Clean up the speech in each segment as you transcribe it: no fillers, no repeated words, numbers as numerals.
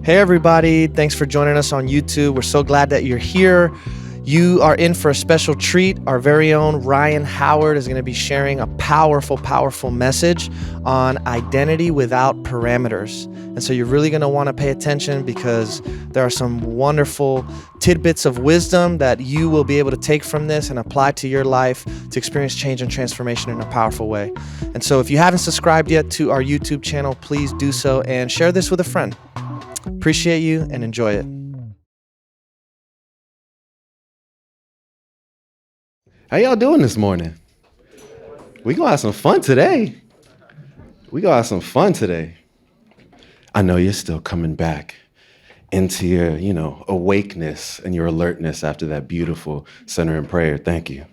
Hey, everybody. Thanks for joining us on YouTube. We're so glad that you're here. You are in for a special treat. Our very own Ryan Howard is going to be sharing a powerful, powerful message on identity without parameters. And so you're really going to want to pay attention because there are some wonderful tidbits of wisdom that you will be able to take from this and apply to your life to experience change and transformation in a powerful way. And so if you haven't subscribed yet to our YouTube channel, please do so and share this with a friend. Appreciate you and enjoy it. How y'all doing this morning? We gonna have some fun today. I know you're still coming back into your, awakeness and your alertness after that beautiful center and prayer. Thank you.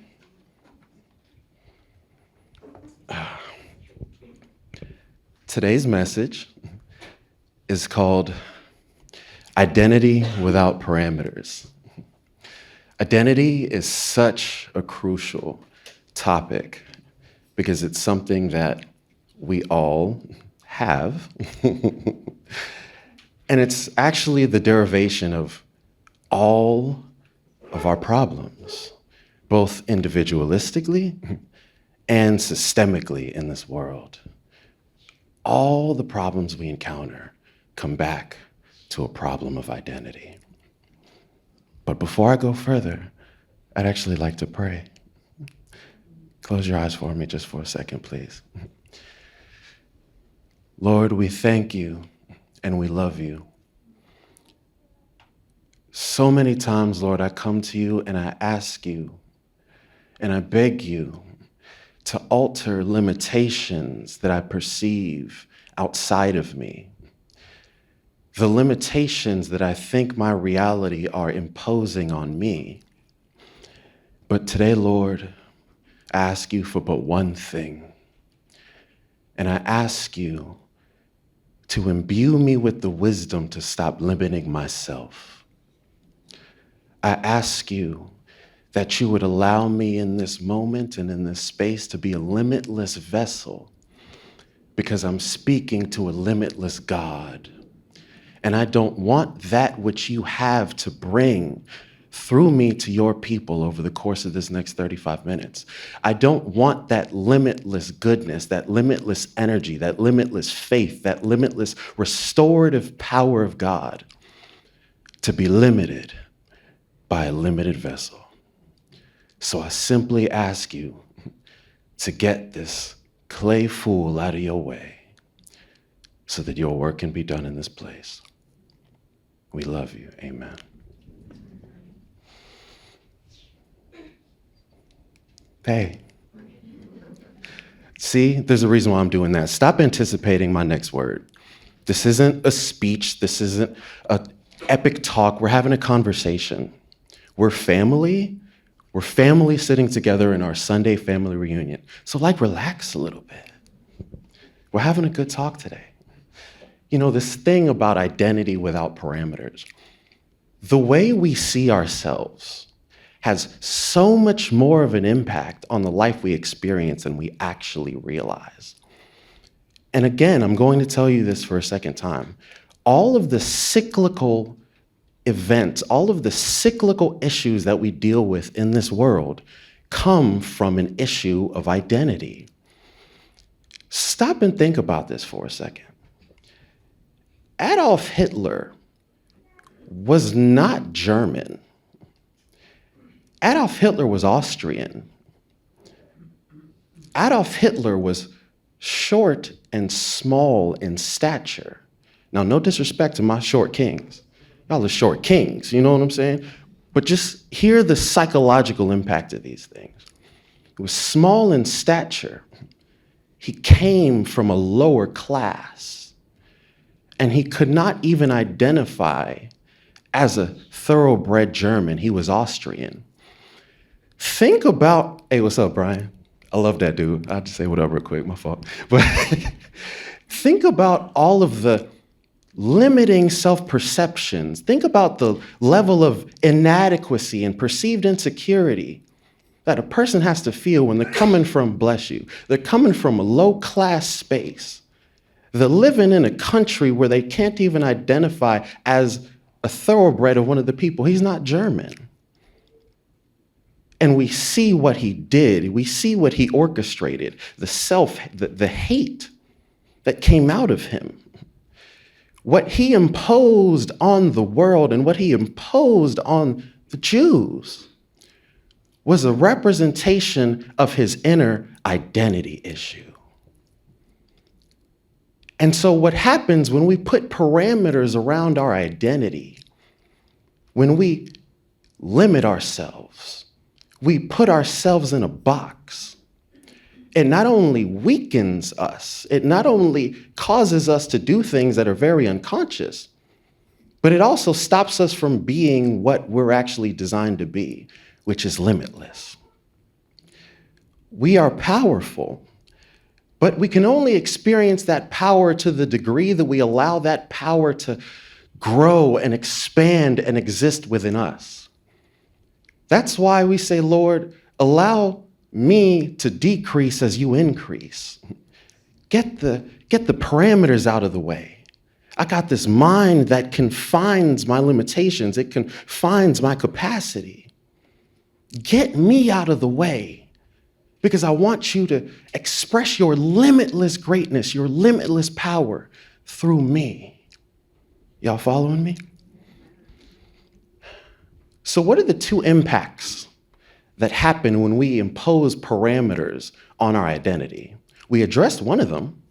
Today's message is called Identity Without Parameters. Identity is such a crucial topic because it's something that we all have. And it's actually the derivation of all of our problems, both individualistically and systemically in this world. All the problems we encounter come back to a problem of identity. But before I go further, I'd actually like to pray. Close your eyes for me just for a second, please. Lord, we thank you and we love you. So many times, Lord, I come to you and I ask you and I beg you to alter limitations that I perceive outside of me. The limitations that I think my reality are imposing on me. But today, Lord, I ask you for but one thing. And I ask you to imbue me with the wisdom to stop limiting myself. I ask you that you would allow me in this moment and in this space to be a limitless vessel because I'm speaking to a limitless God. And I don't want that which you have to bring through me to your people over the course of this next 35 minutes. I don't want that limitless goodness, that limitless energy, that limitless faith, that limitless restorative power of God to be limited by a limited vessel. So I simply ask you to get this clay fool out of your way so that your work can be done in this place. We love you. Amen. Hey. See, there's a reason why I'm doing that. Stop anticipating my next word. This isn't a speech. This isn't an epic talk. We're having a conversation. We're family. We're family sitting together in our Sunday family reunion. So relax a little bit. We're having a good talk today. This thing about identity without parameters, the way we see ourselves has so much more of an impact on the life we experience than we actually realize. And again, I'm going to tell you this for a second time. All of the cyclical events, all of the cyclical issues that we deal with in this world come from an issue of identity. Stop and think about this for a second. Adolf Hitler was not German. Adolf Hitler was Austrian. Adolf Hitler was short and small in stature. Now, no disrespect to my short kings. Y'all are short kings, you know what I'm saying? But just hear the psychological impact of these things. He was small in stature. He came from a lower class. And he could not even identify as a thoroughbred German. He was Austrian. Think about, hey, what's up, Brian? I love that dude. I'll just say what up real quick, my fault. But think about all of the limiting self-perceptions. Think about the level of inadequacy and perceived insecurity that a person has to feel when they're coming from, bless you, they're coming from a low-class space They're living in a country where they can't even identify as a thoroughbred of one of the people. He's not German. And we see what he did. We see what he orchestrated, the hate that came out of him. What he imposed on the world and what he imposed on the Jews was a representation of his inner identity issue. And so what happens when we put parameters around our identity, when we limit ourselves, we put ourselves in a box. It not only weakens us, it not only causes us to do things that are very unconscious, but it also stops us from being what we're actually designed to be, which is limitless. We are powerful, but we can only experience that power to the degree that we allow that power to grow and expand and exist within us. That's why we say, Lord, allow me to decrease as you increase. Get the parameters out of the way. I got this mind that confines my limitations. It confines my capacity. Get me out of the way because I want you to express your limitless greatness, your limitless power through me. Y'all following me? So what are the two impacts that happen when we impose parameters on our identity? We addressed one of them,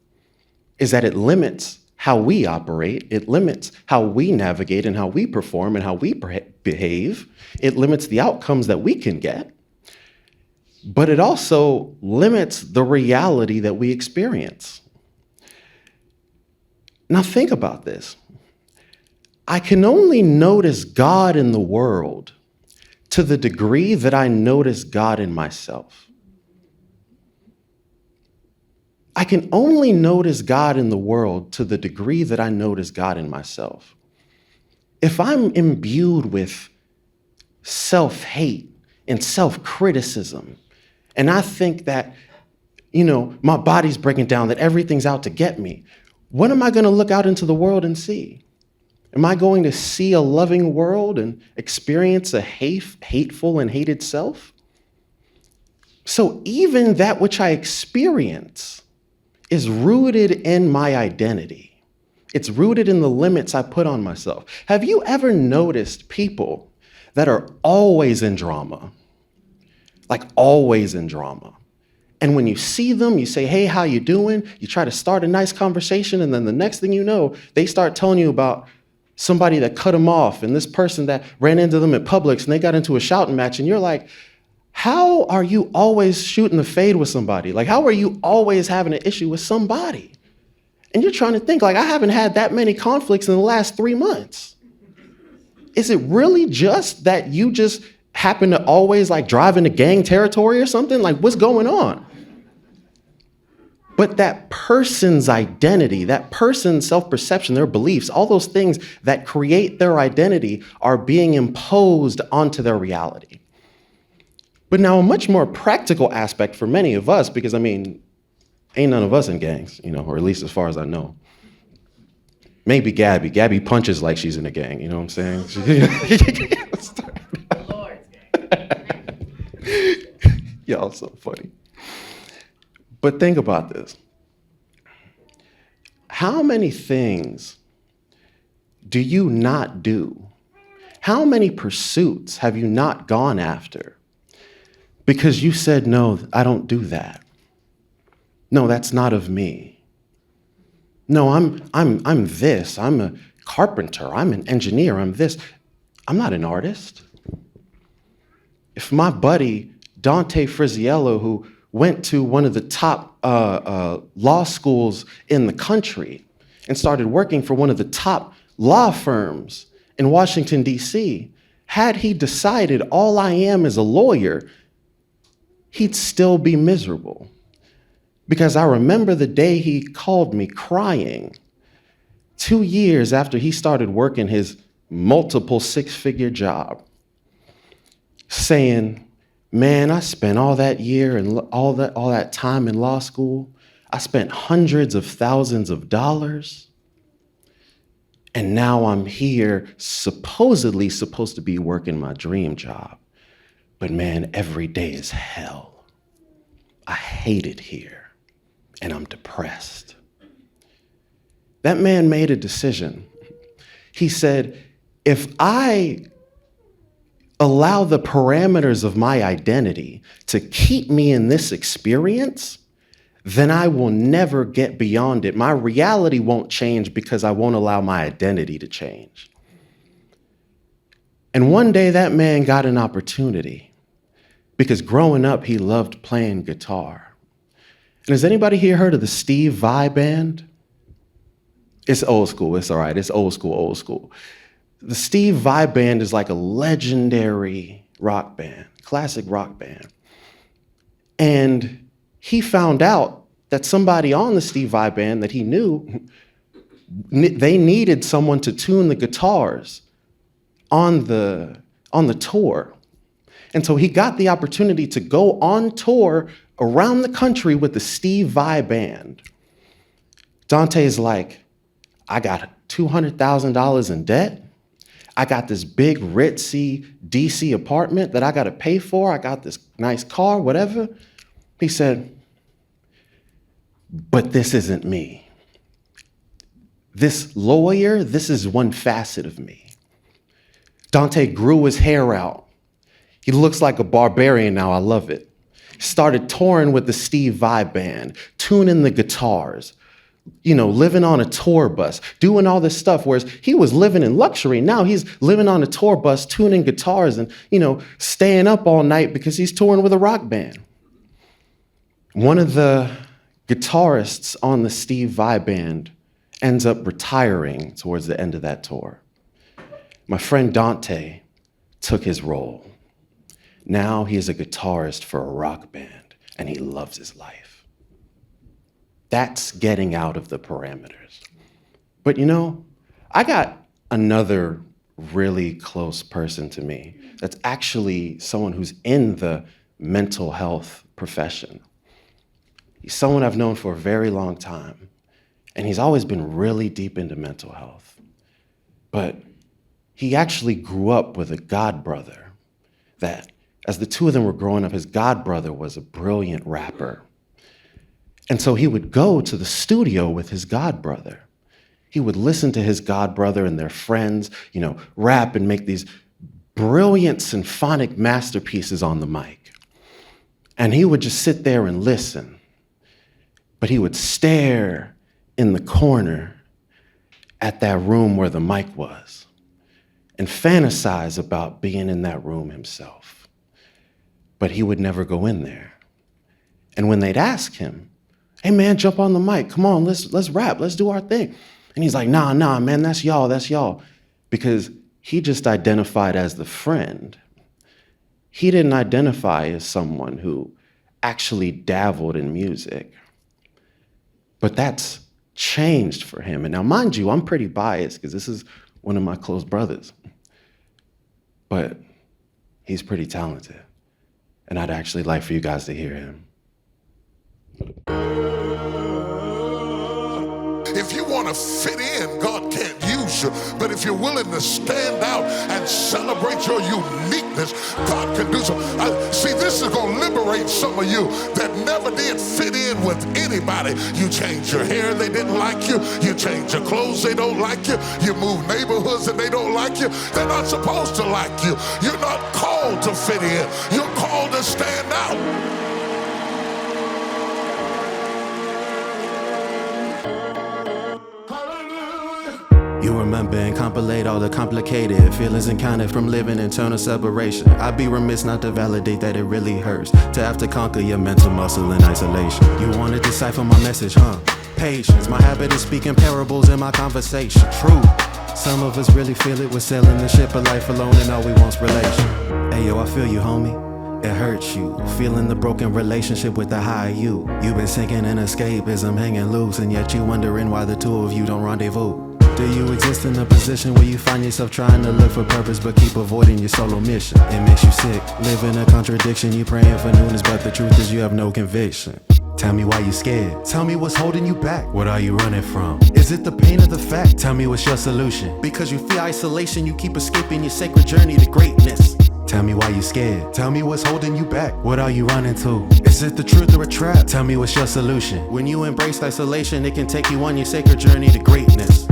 is that it limits how we operate, it limits how we navigate and how we perform and how we behave, it limits the outcomes that we can get, but it also limits the reality that we experience. Now think about this. I can only notice God in the world to the degree that I notice God in myself. I can only notice God in the world to the degree that I notice God in myself. If I'm imbued with self-hate and self-criticism, and I think that, my body's breaking down, that everything's out to get me, what am I going to look out into the world and see? Am I going to see a loving world and experience a hateful and hated self? So even that which I experience is rooted in my identity. It's rooted in the limits I put on myself. Have you ever noticed people that are always in drama? Like always in drama. And when you see them, you say, hey, how you doing? You try to start a nice conversation, and then the next thing you know, they start telling you about somebody that cut them off and this person that ran into them at Publix and they got into a shouting match. And you're like, how are you always shooting the fade with somebody? Like, how are you always having an issue with somebody? And you're trying to think, like, I haven't had that many conflicts in the last 3 months. Is it really just that you just happen to always like drive into gang territory or something? Like, what's going on? But that person's identity, that person's self-perception, their beliefs, all those things that create their identity are being imposed onto their reality. But now a much more practical aspect for many of us, because ain't none of us in gangs, or at least as far as I know. Maybe Gabby. Gabby punches like she's in a gang, you know what I'm saying? Y'all so funny. But think about this. How many things do you not do? How many pursuits have you not gone after because you said, no, I don't do that. No, that's not of me. No, I'm this. I'm a carpenter. I'm an engineer. I'm this. I'm not an artist. If my buddy, Dante Friziello, who went to one of the top law schools in the country and started working for one of the top law firms in Washington, D.C., had he decided all I am is a lawyer, he'd still be miserable. Because I remember the day he called me crying 2 years after he started working his multiple six-figure job, saying, man, I spent all that year and all that time in law school. I spent hundreds of thousands of dollars. And now I'm here, supposedly supposed to be working my dream job. But man, every day is hell. I hate it here, and I'm depressed. That man made a decision. He said, if I allow the parameters of my identity to keep me in this experience, then I will never get beyond it. My reality won't change because I won't allow my identity to change. And one day that man got an opportunity because growing up, he loved playing guitar. And has anybody here heard of the Steve Vai Band? It's old school, it's all right, it's old school, old school. The Steve Vai Band is like a legendary rock band, classic rock band. And he found out that somebody on the Steve Vai Band that he knew, they needed someone to tune the guitars on the tour. And so he got the opportunity to go on tour around the country with the Steve Vai Band. Dante's like, I got $200,000 in debt. I got this big ritzy DC apartment that I got to pay for. I got this nice car, whatever. He said, but this isn't me. This lawyer, this is one facet of me. Dante grew his hair out. He looks like a barbarian now. I love it. Started touring with the Steve Vai Band, tuning the guitars, living on a tour bus, doing all this stuff, whereas he was living in luxury. Now he's living on a tour bus, tuning guitars and, staying up all night because he's touring with a rock band. One of the guitarists on the Steve Vai Band ends up retiring towards the end of that tour. My friend Dante took his role. Now he is a guitarist for a rock band, and he loves his life. That's getting out of the parameters. But I got another really close person to me that's actually someone who's in the mental health profession. He's someone I've known for a very long time, and he's always been really deep into mental health. But he actually grew up with a godbrother that, as the two of them were growing up, his godbrother was a brilliant rapper. And so he would go to the studio with his godbrother. He would listen to his godbrother and their friends, rap and make these brilliant symphonic masterpieces on the mic. And he would just sit there and listen. But he would stare in the corner at that room where the mic was and fantasize about being in that room himself. But he would never go in there. And when they'd ask him, hey man, jump on the mic, come on, let's rap, let's do our thing. And he's like, nah, man, that's y'all. Because he just identified as the friend. He didn't identify as someone who actually dabbled in music. But that's changed for him. And now, mind you, I'm pretty biased because this is one of my close brothers. But he's pretty talented. And I'd actually like for you guys to hear him. If you want to fit in, God can't use you. But if you're willing to stand out and celebrate your uniqueness, God can do so. See, this is going to liberate some of you that never did fit in with anybody. You change your hair, they didn't like you. You change your clothes, they don't like you. You move neighborhoods and they don't like you. They're not supposed to like you. You're not called to fit in. You're called to stand out. You remember and compilate all the complicated feelings encountered from living internal separation. I'd be remiss not to validate that it really hurts to have to conquer your mental muscle in isolation. You want to decipher my message, huh? Patience, my habit is speaking parables in my conversation. True, some of us really feel it. We're sailing the ship of life alone and all we want's relation. Hey yo, I feel you, homie. It hurts you, feeling the broken relationship with the high you. You've been sinking in escapism, hanging loose, and yet you wondering why the two of you don't rendezvous. Do you exist in a position where you find yourself trying to look for purpose but keep avoiding your solo mission? It makes you sick, live in a contradiction. You praying for newness, but the truth is you have no conviction. Tell me why you scared. Tell me what's holding you back. What are you running from? Is it the pain of the fact? Tell me what's your solution. Because you fear isolation, you keep escaping your sacred journey to greatness. Tell me why you scared. Tell me what's holding you back. What are you running to? Is it the truth or a trap? Tell me what's your solution. When you embrace isolation, it can take you on your sacred journey to greatness.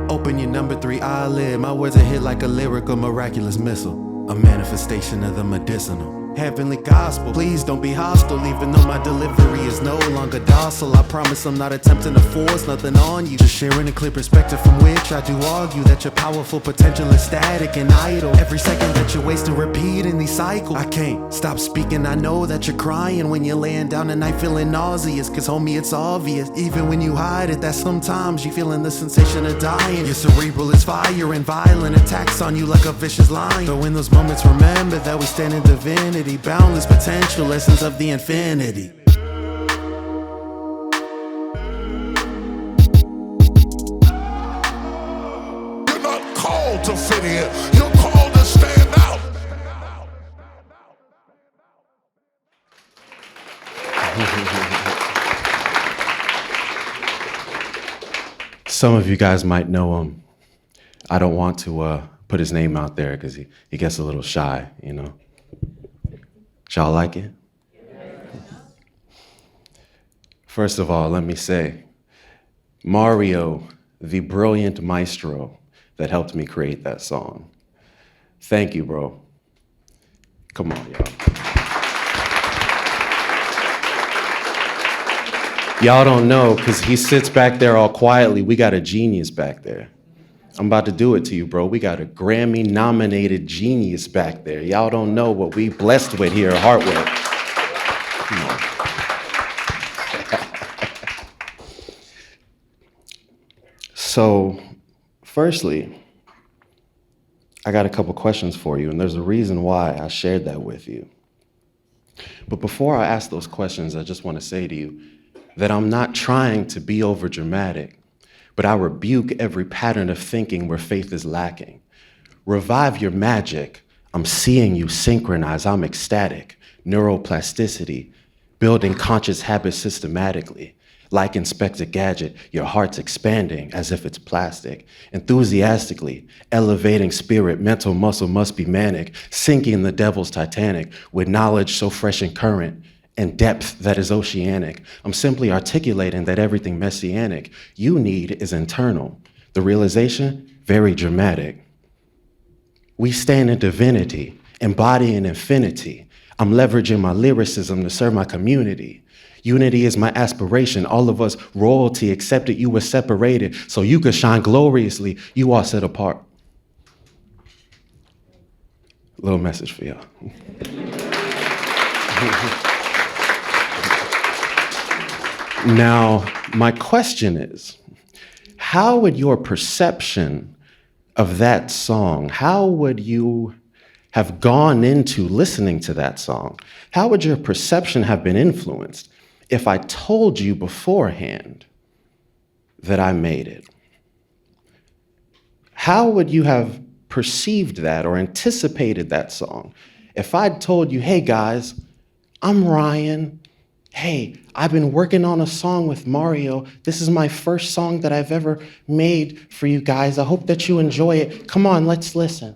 Open your number 3 eyelid. My words are hit like a lyrical miraculous missile. A manifestation of the medicinal heavenly gospel. Please don't be hostile, even though my delivery is no longer docile. I promise I'm not attempting to force nothing on you, just sharing a clear perspective from which I do argue that your powerful potential is static and idle. Every second that you waste and repeat in these cycles, I can't stop speaking. I know that you're crying when you're laying down at night feeling nauseous, cause homie it's obvious, even when you hide it, that sometimes you feeling the sensation of dying. Your cerebral is fire and violent attacks on you like a vicious lion. So in those moments remember that we stand in divinity, boundless potential, essence of the infinity. You're not called to fit in. You're called to stand out. Some of you guys might know him. I don't want to put his name out there because he gets a little shy, you know. Y'all like it? First of all, let me say, Mario, the brilliant maestro that helped me create that song. Thank you, bro. Come on, y'all. Y'all don't know, because he sits back there all quietly. We got a genius back there. I'm about to do it to you, bro. We got a Grammy-nominated genius back there. Y'all don't know what we blessed with here at Heartwell. Come on. So, firstly, I got a couple questions for you, and there's a reason why I shared that with you. But before I ask those questions, I just want to say to you that I'm not trying to be overdramatic, but I rebuke every pattern of thinking where faith is lacking. Revive your magic. I'm seeing you synchronize. I'm ecstatic. Neuroplasticity, building conscious habits systematically. Like Inspector Gadget, your heart's expanding as if it's plastic. Enthusiastically, elevating spirit, mental muscle must be manic, sinking the devil's Titanic with knowledge so fresh and current, and depth that is oceanic. I'm simply articulating that everything messianic you need is internal. The realization, very dramatic. We stand in divinity, embodying infinity. I'm leveraging my lyricism to serve my community. Unity is my aspiration. All of us royalty accepted you were separated so you could shine gloriously. You are set apart. Little message for y'all. Now, my question is, how would your perception of that song, how would you have gone into listening to that song? How would your perception have been influenced if I told you beforehand that I made it? How would you have perceived that or anticipated that song? If I'd told you, hey guys, I'm Ryan. Hey, I've been working on a song with Mario. This is my first song that I've ever made for you guys. I hope that you enjoy it. Come on, let's listen.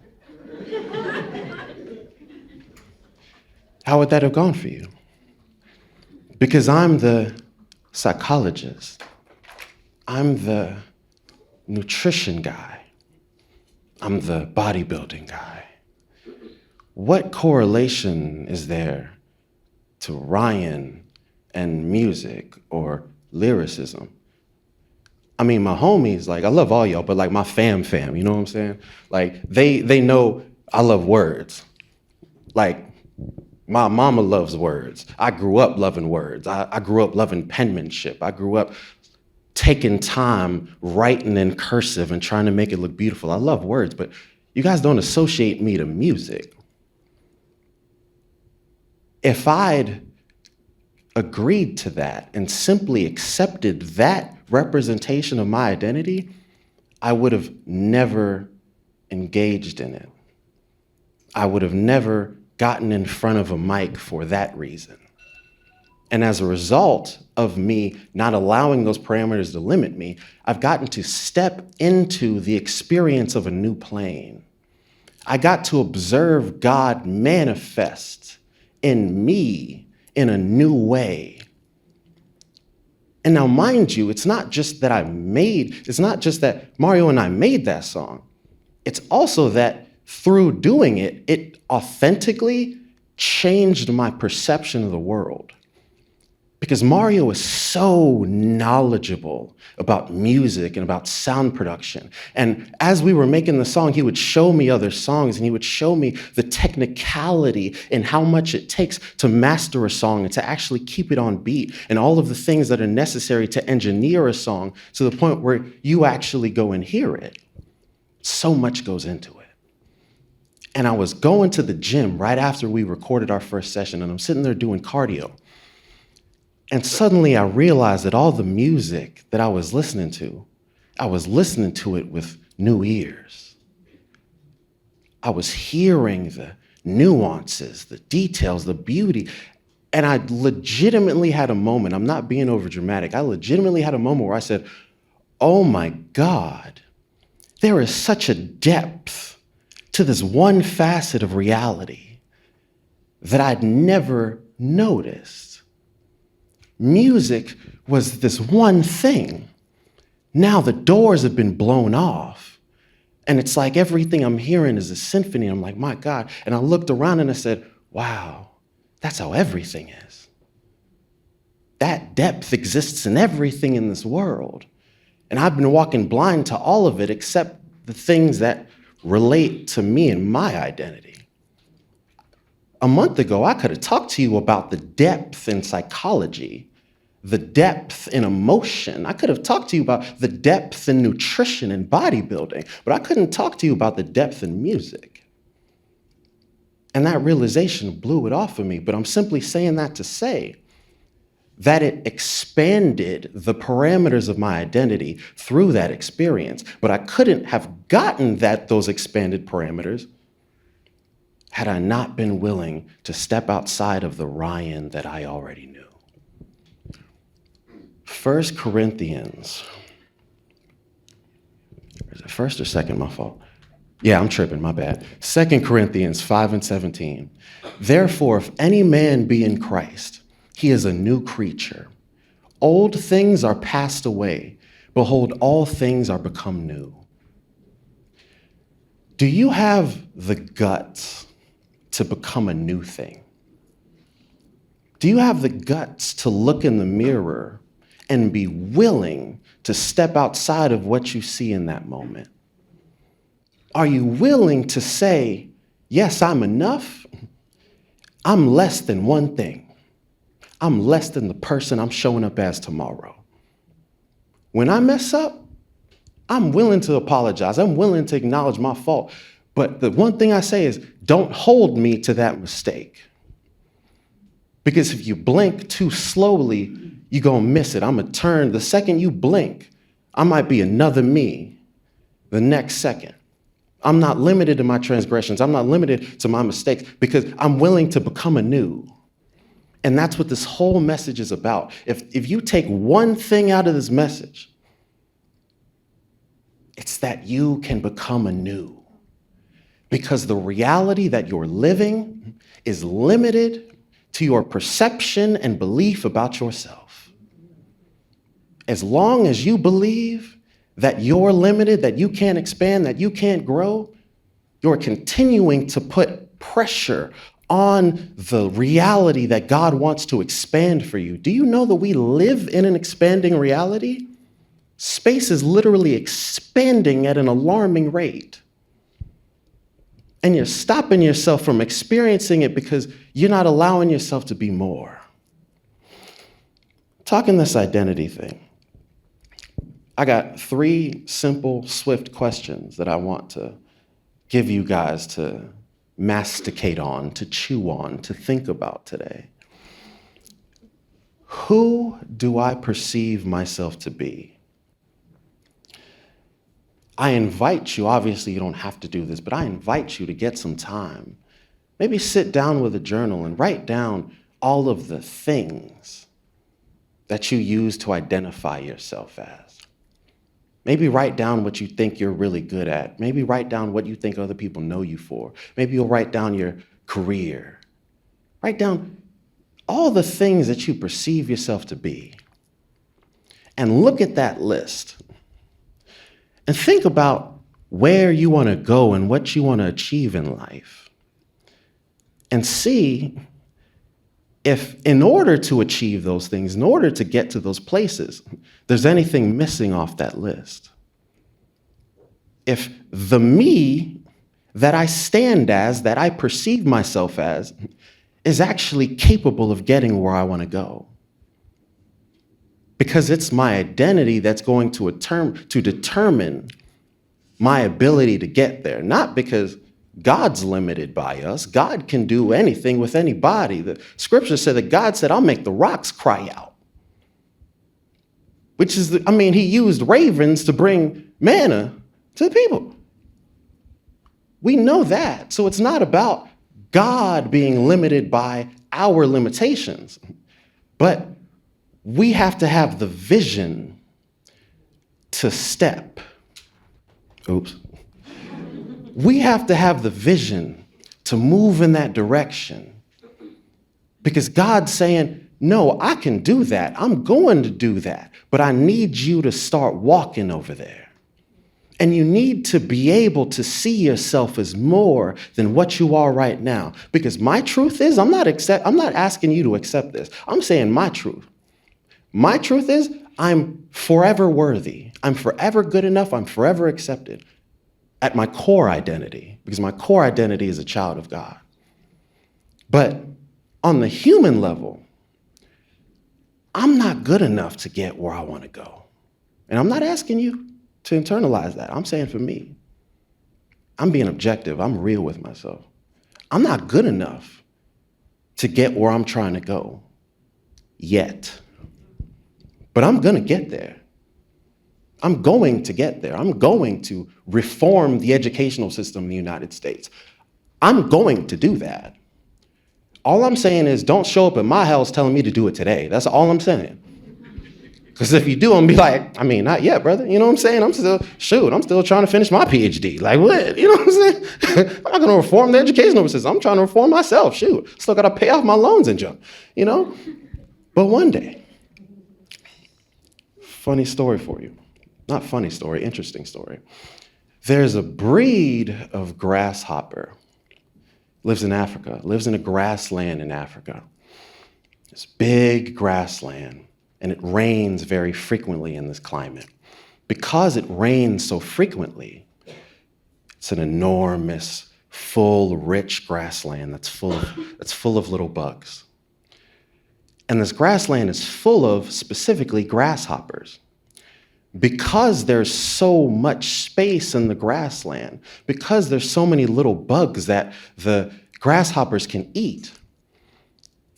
How would that have gone for you? Because I'm the psychologist. I'm the nutrition guy. I'm the bodybuilding guy. What correlation is there to Ryan and music or lyricism? I mean, my homies, like, I love all y'all, but like my fam, you know what I'm saying? Like, they know I love words. Like, my mama loves words. I grew up loving words. I grew up loving penmanship. I grew up taking time writing in cursive and trying to make it look beautiful. I love words, but you guys don't associate me to music. If I'd agreed to that and simply accepted that representation of my identity, I would have never engaged in it. I would have never gotten in front of a mic for that reason. And as a result of me not allowing those parameters to limit me, I've gotten to step into the experience of a new plane. I got to observe God manifest in me in a new way. And now, mind you, it's not just that Mario and I made that song. It's also that through doing it, it authentically changed my perception of the world. Because Mario is so knowledgeable about music and about sound production. And as we were making the song, he would show me other songs and he would show me the technicality and how much it takes to master a song and to actually keep it on beat and all of the things that are necessary to engineer a song to the point where you actually go and hear it. So much goes into it. And I was going to the gym right after we recorded our first session, and I'm sitting there doing cardio. And suddenly I realized that all the music that I was listening to it with new ears. I was hearing the nuances, the details, the beauty. And I legitimately had a moment, I'm not being overdramatic, I legitimately had a moment where I said, oh my God, there is such a depth to this one facet of reality that I'd never noticed. Music was this one thing. Now the doors have been blown off. And it's like everything I'm hearing is a symphony. I'm like, my God. And I looked around and I said, wow, that's how everything is. That depth exists in everything in this world. And I've been walking blind to all of it except the things that relate to me and my identity. A month ago, I could have talked to you about the depth in psychology, the depth in emotion. I could have talked to you about the depth in nutrition and bodybuilding, but I couldn't talk to you about the depth in music. And that realization blew it off of me, but I'm simply saying that to say that it expanded the parameters of my identity through that experience, but I couldn't have gotten those expanded parameters had I not been willing to step outside of the Ryan that I already knew. 1 Corinthians, is it first or second? My fault. Yeah, I'm tripping, my bad. 2 Corinthians 5:17. Therefore, if any man be in Christ, he is a new creature. Old things are passed away. Behold, all things are become new. Do you have the guts to become a new thing? Do you have the guts to look in the mirror and be willing to step outside of what you see in that moment? Are you willing to say, yes, I'm enough? I'm less than one thing. I'm less than the person I'm showing up as tomorrow. When I mess up, I'm willing to apologize. I'm willing to acknowledge my fault. But the one thing I say is, don't hold me to that mistake. Because if you blink too slowly, you're going to miss it. I'm going to turn. The second you blink, I might be another me the next second. I'm not limited to my transgressions. I'm not limited to my mistakes because I'm willing to become anew. And that's what this whole message is about. If you take one thing out of this message, it's that you can become anew. Because the reality that you're living is limited to your perception and belief about yourself. As long as you believe that you're limited, that you can't expand, that you can't grow, you're continuing to put pressure on the reality that God wants to expand for you. Do you know that we live in an expanding reality? Space is literally expanding at an alarming rate. And you're stopping yourself from experiencing it because you're not allowing yourself to be more. Talking this identity thing, I got 3 simple, swift questions that I want to give you guys to masticate on, to chew on, to think about today. Who do I perceive myself to be? I invite you, obviously you don't have to do this, but I invite you to get some time. Maybe sit down with a journal and write down all of the things that you use to identify yourself as. Maybe write down what you think you're really good at. Maybe write down what you think other people know you for. Maybe you'll write down your career. Write down all the things that you perceive yourself to be. And look at that list. And think about where you want to go and what you want to achieve in life. And see if, in order to achieve those things, in order to get to those places, there's anything missing off that list. If the me that I stand as, that I perceive myself as, is actually capable of getting where I want to go. Because it's my identity that's going to determine my ability to get there. Not because God's limited by us. God can do anything with anybody. The scripture said that God said, I'll make the rocks cry out. Which is, he used ravens to bring manna to the people. We know that. So it's not about God being limited by our limitations. But we have to have the vision to step. Oops. We have to have the vision to move in that direction. Because God's saying, no, I can do that. I'm going to do that. But I need you to start walking over there. And you need to be able to see yourself as more than what you are right now. Because my truth is, I'm not asking you to accept this. I'm saying my truth. My truth is, I'm forever worthy. I'm forever good enough. I'm forever accepted at my core identity, because my core identity is a child of God. But on the human level, I'm not good enough to get where I want to go. And I'm not asking you to internalize that. I'm saying for me, I'm being objective. I'm real with myself. I'm not good enough to get where I'm trying to go yet. But I'm going to get there. I'm going to get there. I'm going to reform the educational system in the United States. I'm going to do that. All I'm saying is don't show up at my house telling me to do it today. That's all I'm saying. Because if you do, I'm going to be like, not yet, brother. You know what I'm saying? I'm still trying to finish my PhD. Like, what? You know what I'm saying? I'm not going to reform the educational system. I'm trying to reform myself. Still got to pay off my loans and junk, But one day, funny story for you. Not funny story, interesting story. There's a breed of grasshopper, lives in Africa, lives in a grassland in Africa. This big grassland, and it rains very frequently in this climate. Because it rains so frequently, it's an enormous, full, rich grassland that's full of little bugs. And this grassland is full of specifically grasshoppers. Because there's so much space in the grassland, because there's so many little bugs that the grasshoppers can eat,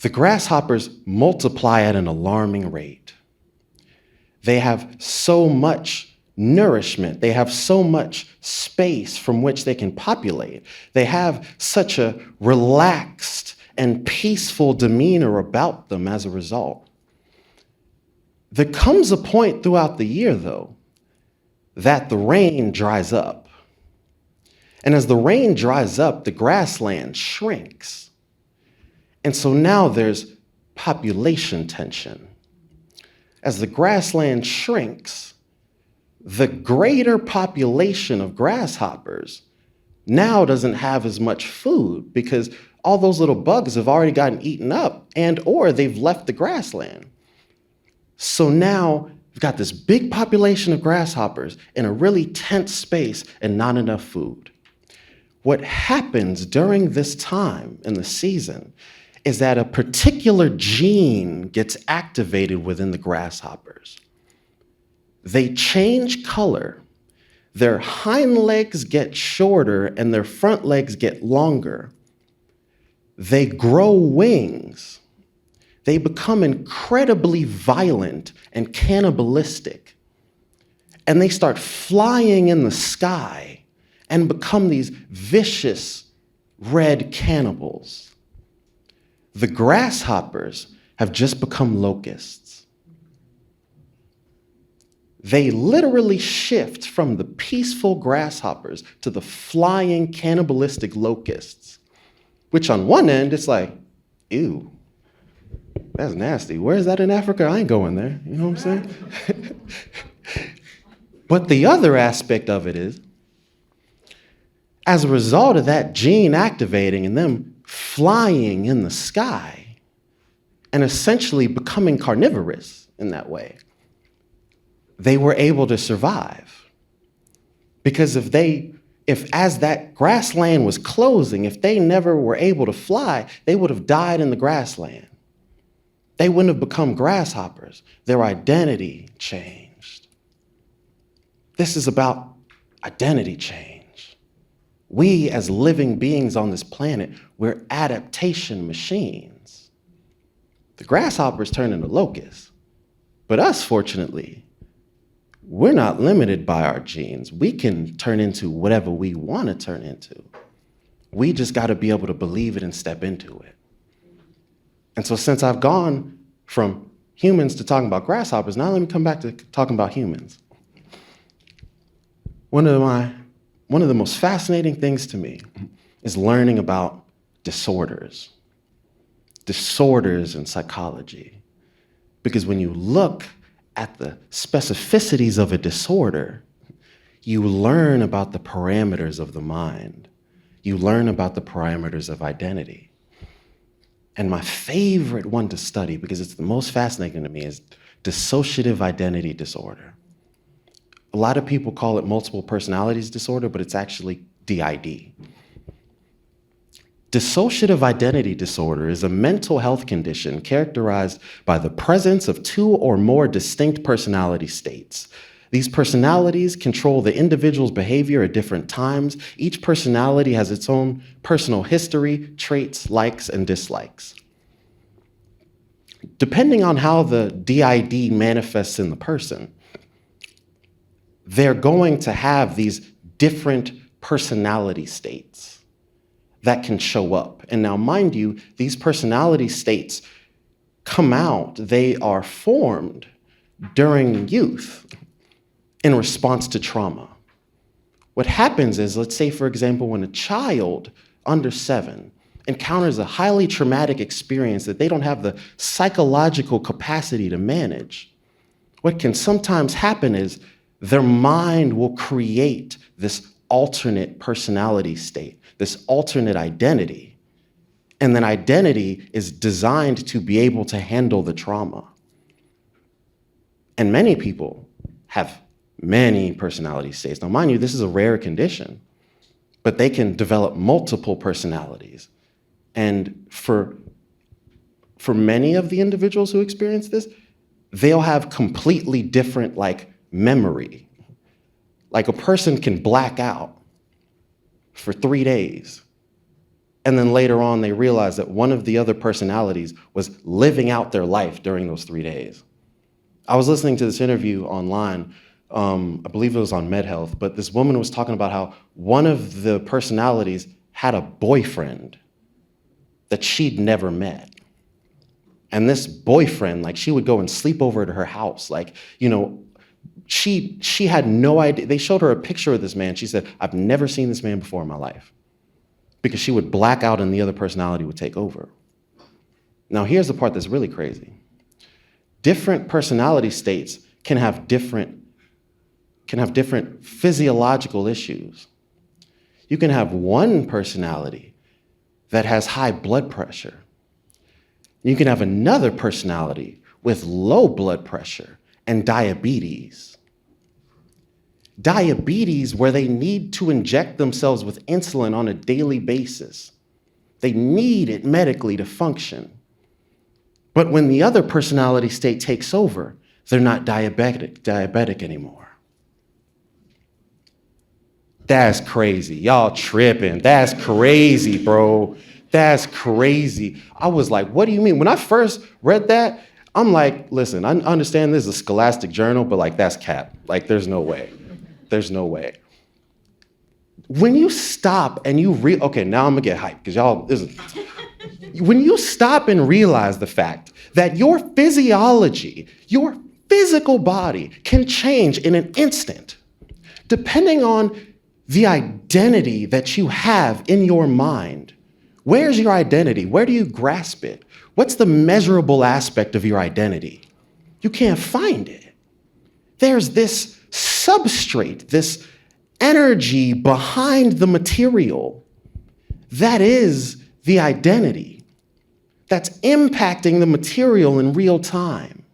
the grasshoppers multiply at an alarming rate. They have so much nourishment. They have so much space from which they can populate. They have such a relaxed and peaceful demeanor about them as a result. There comes a point throughout the year, though, that the rain dries up. And as the rain dries up, the grassland shrinks. And so now there's population tension. As the grassland shrinks, the greater population of grasshoppers now doesn't have as much food because all those little bugs have already gotten eaten up or they've left the grassland. So now we've got this big population of grasshoppers in a really tense space and not enough food. What happens during this time in the season is that a particular gene gets activated within the grasshoppers. They change color. Their hind legs get shorter and their front legs get longer. They grow wings. They become incredibly violent and cannibalistic. and they start flying in the sky and become these vicious red cannibals. The grasshoppers have just become locusts. They literally shift from the peaceful grasshoppers to the flying cannibalistic locusts, which on one end, it's like, ew, that's nasty. Where is that in Africa? I ain't going there. You know what I'm saying? But the other aspect of it is, as a result of that gene activating and them flying in the sky and essentially becoming carnivorous in that way, they were able to survive. Because if as that grassland was closing, if they never were able to fly, they would have died in the grassland. They wouldn't have become grasshoppers. Their identity changed. This is about identity change. We, as living beings on this planet, we're adaptation machines. The grasshoppers turn into locusts. But us, fortunately, we're not limited by our genes. We can turn into whatever we want to turn into. We just got to be able to believe it and step into it. And so since I've gone from humans to talking about grasshoppers, now let me come back to talking about humans. One of the most fascinating things to me is learning about disorders in psychology. Because when you look at the specificities of a disorder, you learn about the parameters of the mind. You learn about the parameters of identity. And my favorite one to study, because it's the most fascinating to me, is dissociative identity disorder. A lot of people call it multiple personalities disorder, but it's actually DID. Dissociative identity disorder is a mental health condition characterized by the presence of two or more distinct personality states. These personalities control the individual's behavior at different times. Each personality has its own personal history, traits, likes, and dislikes. Depending on how the DID manifests in the person, they're going to have these different personality states that can show up. And now, mind you, these personality states come out, they are formed during youth in response to trauma. What happens is, let's say, for example, when a child under 7 encounters a highly traumatic experience that they don't have the psychological capacity to manage, what can sometimes happen is their mind will create this alternate personality state, this alternate identity. And then identity is designed to be able to handle the trauma. And many people have many personality states. Now, mind you, this is a rare condition, but they can develop multiple personalities. And for many of the individuals who experience this, they'll have completely different, memory. Like a person can black out for 3 days, and then later on they realize that one of the other personalities was living out their life during those 3 days. I was listening to this interview online, I believe it was on MedHealth, but this woman was talking about how one of the personalities had a boyfriend that she'd never met. And this boyfriend, she would go and sleep over at her house. She had no idea. They showed her a picture of this man. She said, I've never seen this man before in my life. Because she would black out and the other personality would take over. Now, here's the part that's really crazy. Different personality states can have different physiological issues. You can have one personality that has high blood pressure. You can have another personality with low blood pressure and diabetes. Diabetes, where they need to inject themselves with insulin on a daily basis. They need it medically to function. But when the other personality state takes over, they're not diabetic anymore. That's crazy. Y'all tripping. That's crazy, bro. That's crazy. I was like, what do you mean? When I first read that, I'm like, listen, I understand this is a scholastic journal, but like that's cap. Like there's no way. There's no way. When you stop and you okay, now I'm gonna get hyped because y'all, when you stop and realize the fact that your physiology, your physical body can change in an instant, depending on the identity that you have in your mind. Where's your identity? Where do you grasp it? What's the measurable aspect of your identity? You can't find it. There's this substrate, this energy behind the material that is the identity that's impacting the material in real time.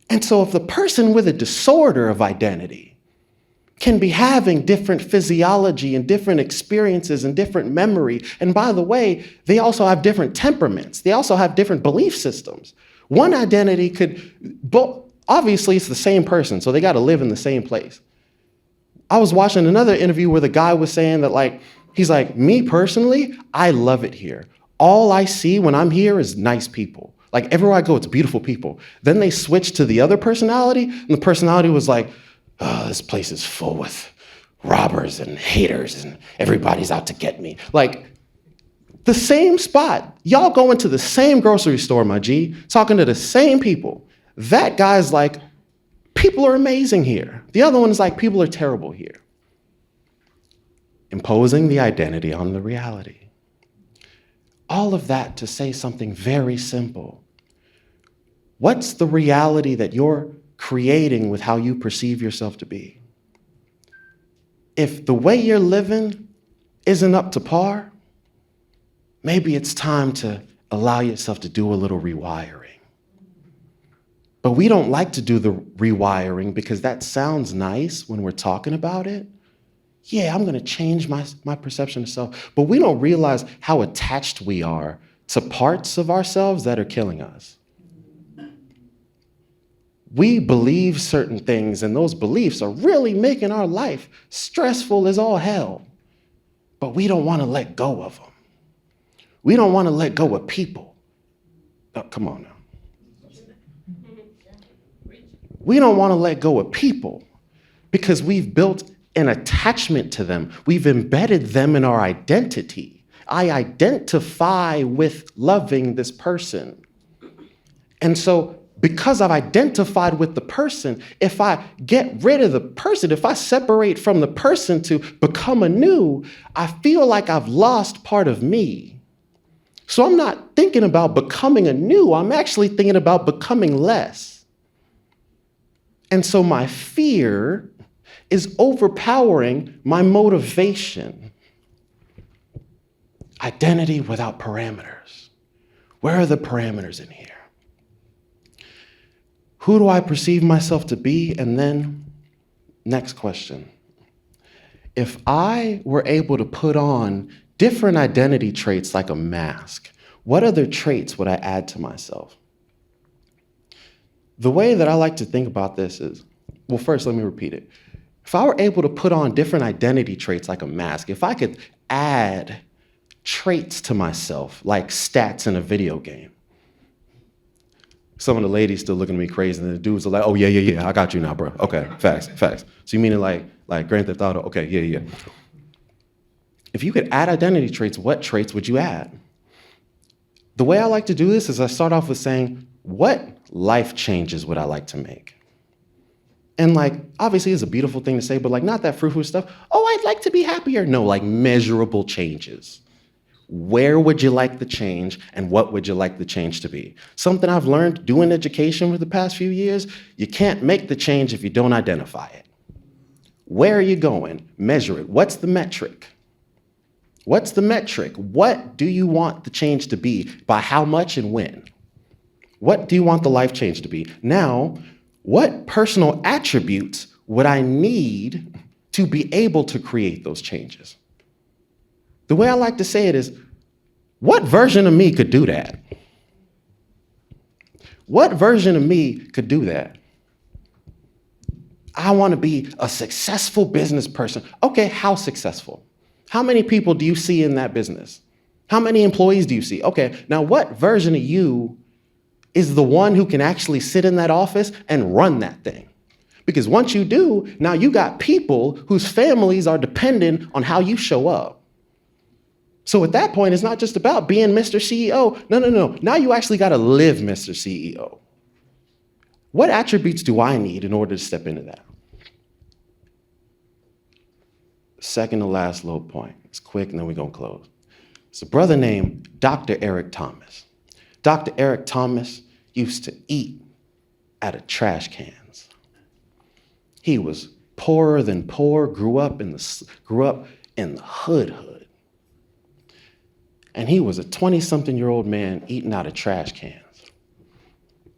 And so if the person with a disorder of identity can be having different physiology and different experiences and different memory, and by the way, they also have different temperaments. They also have different belief systems. One identity obviously it's the same person, so they got to live in the same place. I was watching another interview where the guy was saying that he's like, me personally, I love it here. All I see when I'm here is nice people. Like everywhere I go, it's beautiful people. Then they switched to the other personality, and the personality was like, oh, this place is full with robbers and haters and everybody's out to get me. Like the same spot. Y'all go into the same grocery store, my G, talking to the same people. That guy's like, people are amazing here. The other one is like, people are terrible here. Imposing the identity on the reality. All of that to say something very simple. What's the reality that you're creating with how you perceive yourself to be? If the way you're living isn't up to par, maybe it's time to allow yourself to do a little rewiring. But we don't like to do the rewiring because that sounds nice when we're talking about it. Yeah, I'm going to change my perception of self. But we don't realize how attached we are to parts of ourselves that are killing us. We believe certain things, and those beliefs are really making our life stressful as all hell. But we don't want to let go of them. We don't want to let go of people. Oh, come on now. We don't want to let go of people because we've built an attachment to them. We've embedded them in our identity. I identify with loving this person. And so because I've identified with the person, if I get rid of the person, if I separate from the person to become anew, I feel like I've lost part of me. So I'm not thinking about becoming anew. I'm actually thinking about becoming less. And so my fear is overpowering my motivation. Identity without parameters. Where are the parameters in here? Who do I perceive myself to be? And then, next question. If I were able to put on different identity traits like a mask, what other traits would I add to myself? The way that I like to think about this is, well, first, let me repeat it. If I were able to put on different identity traits like a mask, if I could add traits to myself like stats in a video game, some of the ladies still looking at me crazy, and the dudes are like, oh, yeah, I got you now, bro. Okay, facts. So you mean it like Grand Theft Auto? Okay, yeah. If you could add identity traits, what traits would you add? The way I like to do this is I start off with saying, what life changes would I like to make? And obviously it's a beautiful thing to say, but not that frou-frou stuff. Oh, I'd like to be happier. No, measurable changes. Where would you like the change, and what would you like the change to be? Something I've learned doing education for the past few years, you can't make the change if you don't identify it. Where are you going? Measure it. What's the metric? What's the metric? What do you want the change to be? By how much and when? What do you want the life change to be? Now, what personal attributes would I need to be able to create those changes? The way I like to say it is, what version of me could do that? What version of me could do that? I want to be a successful business person. Okay, how successful? How many people do you see in that business? How many employees do you see? Okay, now what version of you is the one who can actually sit in that office and run that thing. Because once you do, now you got people whose families are dependent on how you show up. So at that point, it's not just about being Mr. CEO. No. Now you actually got to live Mr. CEO. What attributes do I need in order to step into that? Second to last little point. It's quick, and then we're going to close. It's a brother named Dr. Eric Thomas. Dr. Eric Thomas used to eat out of trash cans. He was poorer than poor, grew up in the hood. And he was a 20-something-year-old man eating out of trash cans.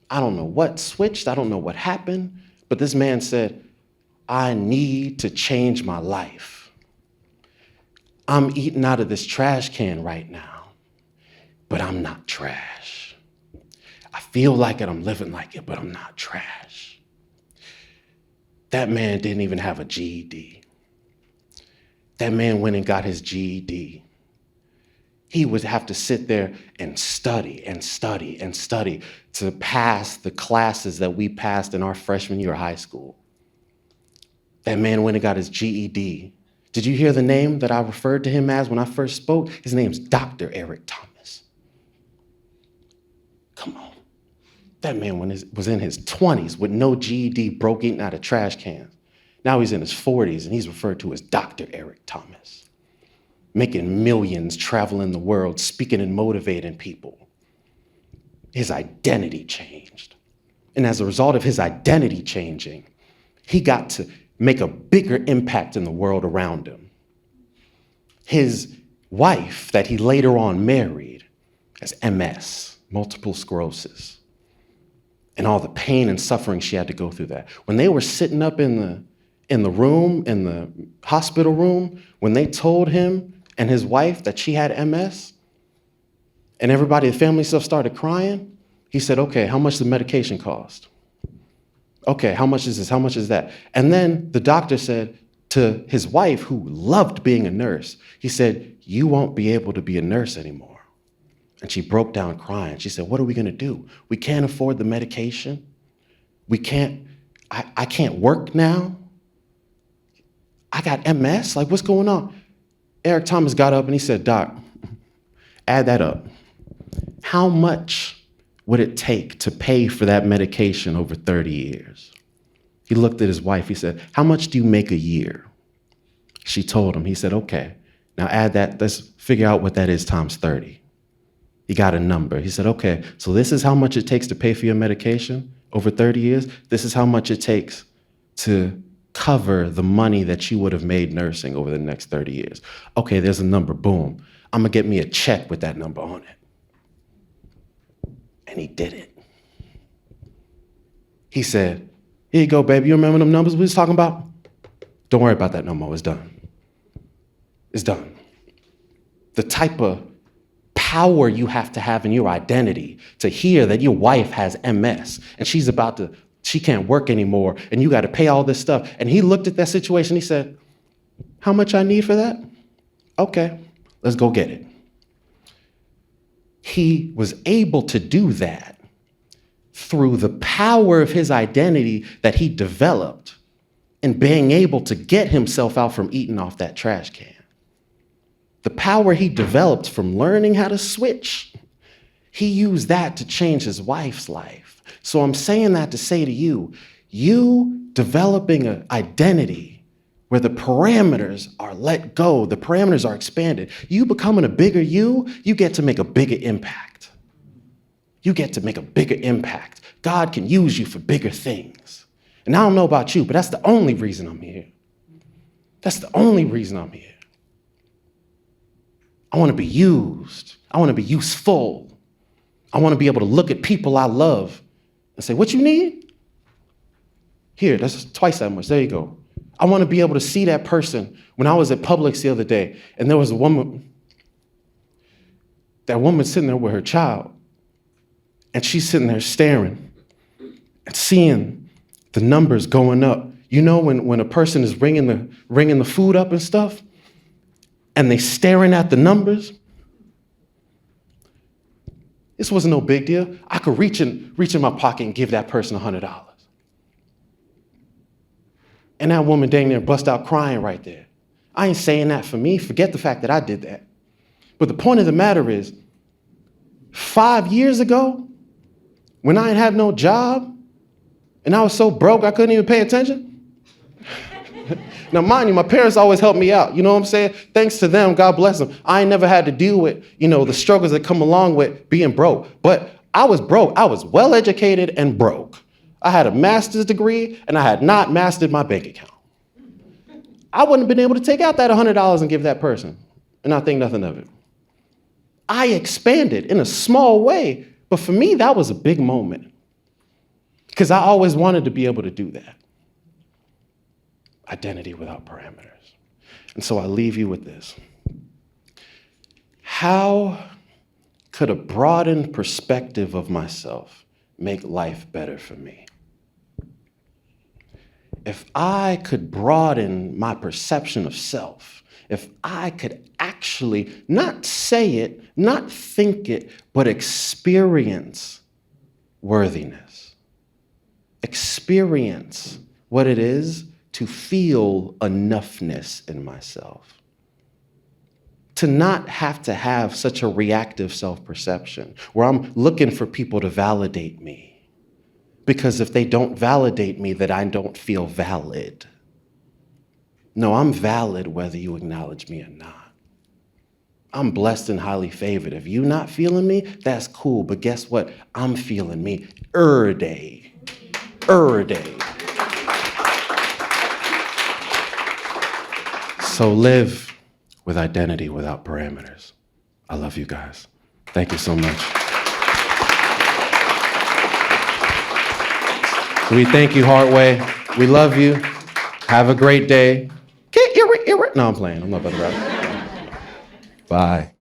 I don't know what switched, I don't know what happened, but this man said, I need to change my life. I'm eating out of this trash can right now, but I'm not trash. I feel like it, I'm living like it, but I'm not trash. That man didn't even have a GED. That man went and got his GED. He would have to sit there and study to pass the classes that we passed in our freshman year of high school. That man went and got his GED. Did you hear the name that I referred to him as when I first spoke? His name's Dr. Eric Thomas. Come on. That man was in his 20s with no GED, broke eating out of trash cans. Now he's in his 40s and he's referred to as Dr. Eric Thomas. Making millions, traveling the world, speaking and motivating people. His identity changed. And as a result of his identity changing, he got to make a bigger impact in the world around him. His wife that he later on married has MS, multiple sclerosis, and all the pain and suffering she had to go through that. When they were sitting up in the room, in the hospital room, when they told him and his wife that she had MS, and everybody, the family stuff started crying, he said, okay, how much does the medication cost? Okay, how much is this? How much is that? And then the doctor said to his wife, who loved being a nurse, he said, you won't be able to be a nurse anymore. And she broke down crying. She said, what are we gonna do? We can't afford the medication. I can't work now. I got MS, like what's going on? Eric Thomas got up and he said, Doc, add that up. How much would it take to pay for that medication over 30 years? He looked at his wife, he said, how much do you make a year? She told him, he said, okay, now add that, let's figure out what that is times 30. He got a number. He said, okay, so this is how much it takes to pay for your medication over 30 years. This is how much it takes to cover the money that you would have made nursing over the next 30 years. Okay, there's a number, boom. I'm gonna get me a check with that number on it. And he did it. He said, here you go, baby, you remember them numbers we was talking about? Don't worry about that no more, it's done. It's done. The type of power you have to have in your identity to hear that your wife has MS and she can't work anymore, and you got to pay all this stuff. And he looked at that situation, he said, how much I need for that? Okay, let's go get it. He was able to do that through the power of his identity that he developed in being able to get himself out from eating off that trash can. The power he developed from learning how to switch, he used that to change his wife's life. So I'm saying that to say to you, you developing an identity where the parameters are let go, the parameters are expanded, you becoming a bigger you get to make a bigger impact. You get to make a bigger impact. God can use you for bigger things. And I don't know about you, but that's the only reason I'm here. That's the only reason I'm here. I want to be used. I want to be useful. I want to be able to look at people I love and say, what you need? Here, that's twice that much. There you go. I want to be able to see that person. When I was at Publix the other day, and there was a woman, that woman sitting there with her child, and she's sitting there staring and seeing the numbers going up. You know, when a person is ringing the food up and stuff, and they staring at the numbers, This wasn't no big deal. I could reach in my pocket and give that person $100. And that woman dang near bust out crying right there. I ain't saying that for me. Forget the fact that I did that. But the point of the matter is, 5 years ago, when I didn't have no job, and I was so broke I couldn't even pay attention. Now, mind you, my parents always helped me out. You know what I'm saying? Thanks to them, God bless them. I ain't never had to deal with, the struggles that come along with being broke. But I was broke. I was well-educated and broke. I had a master's degree, and I had not mastered my bank account. I wouldn't have been able to take out that $100 and give that person and not think nothing of it. I expanded in a small way, but for me, that was a big moment because I always wanted to be able to do that. Identity without parameters. And so I leave you with this. How could a broadened perspective of myself make life better for me? If I could broaden my perception of self, if I could actually not say it, not think it, but experience worthiness, experience what it is to feel enoughness in myself, to not have to have such a reactive self-perception where I'm looking for people to validate me, because if they don't validate me, that I don't feel valid. No, I'm valid whether you acknowledge me or not. I'm blessed and highly favored. If you're not feeling me, that's cool, but guess what? I'm feeling me every day. Every day. So live with identity without parameters. I love you guys. Thank you so much. We thank you, Heartway. We love you. Have a great day. No, I'm playing. I'm not about to rap. Bye.